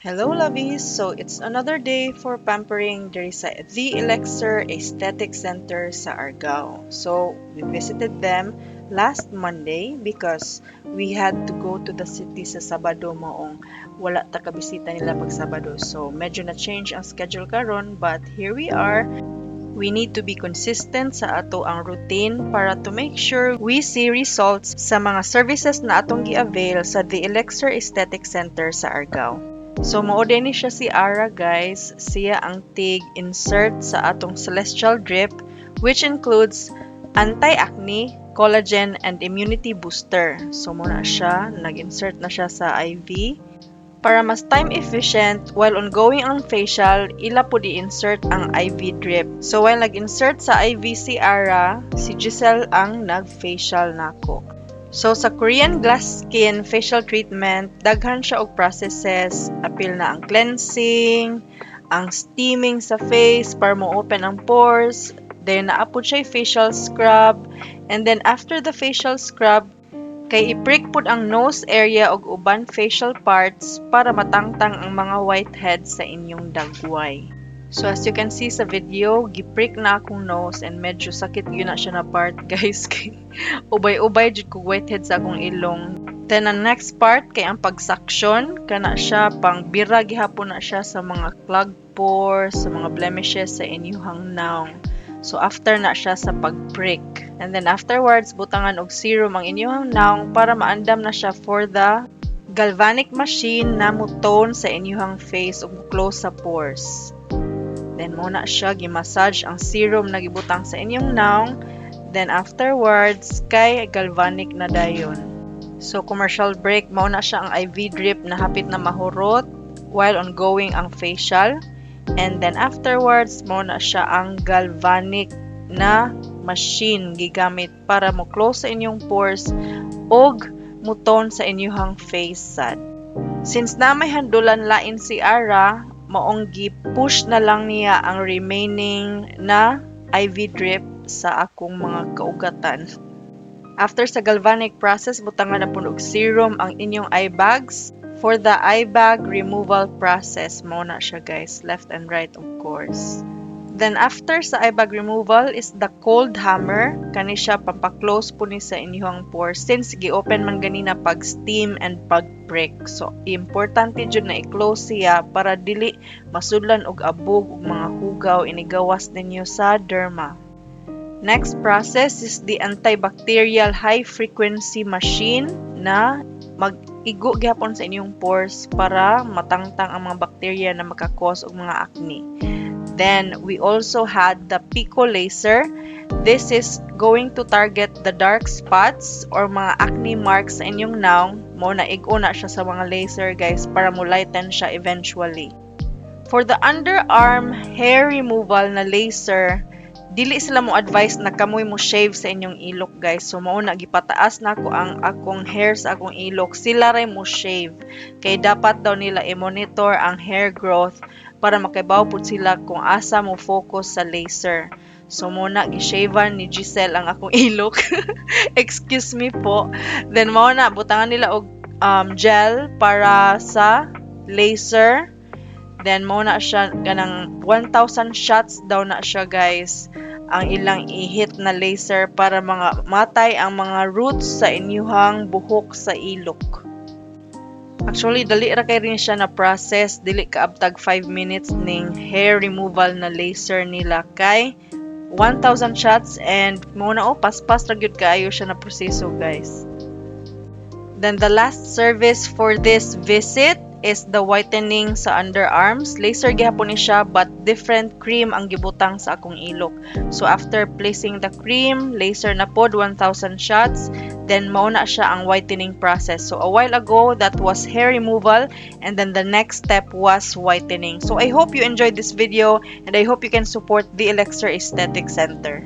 Hello, lovies! So, it's another day for pampering diri sa The Elixir Aesthetic Center sa Argao. So, we visited them last Monday because we had to go to the city sa Sabado maong wala ta kabisita nila pag Sabado. So, medyo na-change ang schedule karon, but here we are. We need to be consistent sa ato ang routine para to make sure we see results sa mga services na atong gi-avail sa The Elixir Aesthetic Center sa Argao. So, mao din ni siya si Ara, guys. Siya ang tig-insert sa atong Celestial Drip, which includes anti-acne, collagen, and immunity booster. So, muna siya, nag-insert na siya sa IV. Para mas time efficient, while ongoing ang facial, ila po di-insert ang IV drip. So, while nag-insert sa IV si Ara, si Giselle ang nag-facial nako. So, sa Korean Glass Skin facial treatment, daghan siya og processes. Apil na ang cleansing, ang steaming sa face para mo-open ang pores. Then, naapod siya facial scrub. And then, after the facial scrub, kay i-prick pod ang nose area og uban facial parts para matangtang ang mga whiteheads sa inyong dagway. So as you can see sa video, giprick na akong nose and medyo sakit yun na siya na part, guys. Ubay-ubay jud ko whitehead sa akong ilong. Then ang next part kay ang pag-suction, kana siya pang bira gihapon na siya sa mga clogged pores, sa mga blemishes sa inyong naong. So after na siya sa pag-prick. And then afterwards, butangan og serum ang inyong naong para maandam na siya for the galvanic machine na mo tone sa inyong face ug close sa pores. Then muna siya gi-massage ang serum na gibutang sa inyong naong. Then afterwards, kay galvanic na dayon. So commercial break, mauna siya ang IV drip na hapit na mahurot while ongoing ang facial. And then afterwards, mauna siya ang galvanic na machine gigamit para mo close sa inyong pores og mo tone sa inyong face sad. Since na may handulan lain si Ara, maong gi-push na lang niya ang remaining na IV drip sa akong mga kaugatan. After sa galvanic process, butangan na po og serum ang inyong eye bags. For the eye bag removal process, muna siya guys, left and right of course. Then after sa eye bag removal is the cold hammer. Kani siya pampaklose po ni sa inyong pores since gi-open man ganina pag steam and pag prick. So importante jud na i-close siya para dili masudlan og abog ug mga hugaw inigawas ninyo sa derma. Next process is the antibacterial high frequency machine na mag-igo gihapon sa inyong pores para matangtang ang mga bacteria na makakos og mga acne. Then, we also had the Pico Laser. This is going to target the dark spots or mga acne marks sa inyong naong. Mo na igo na siya sa mga laser, guys, para mo lighten siya eventually. For the underarm hair removal na laser, dili sila mo advise na kamoy mo shave sa inyong ilok, guys. So, mauna, gipataas na ako ang akong hair sa akong ilok. Sila rin mo shave. Kaya dapat daw nila i-monitor ang hair growth para makibaw po sila kung asa mo focus sa laser. So, muna, gishavean ni Giselle ang akong ilok. Excuse me po. Then, mauna, butangan nila og gel para sa laser. Then, mauna siya, ganang 1,000 shots daw na siya, guys. Ang ilang i-hit na laser para mga matay ang mga roots sa inyuhang buhok sa ilok. Actually, dali ra kay rin siya na process, dili kaabtag 5 minutes ning hair removal na laser nila kay 1,000 shots and muna paspas ra gyud kaayo siya na proseso, guys. Then the last service for this visit is the whitening sa underarms. Laser gihapon ni siya but different cream ang gibutang sa akong ilok. So after placing the cream, laser na pod 1,000 shots. Then mauna siya ang whitening process. So a while ago, that was hair removal and then the next step was whitening. So I hope you enjoyed this video and I hope you can support the Elixir Aesthetic Center.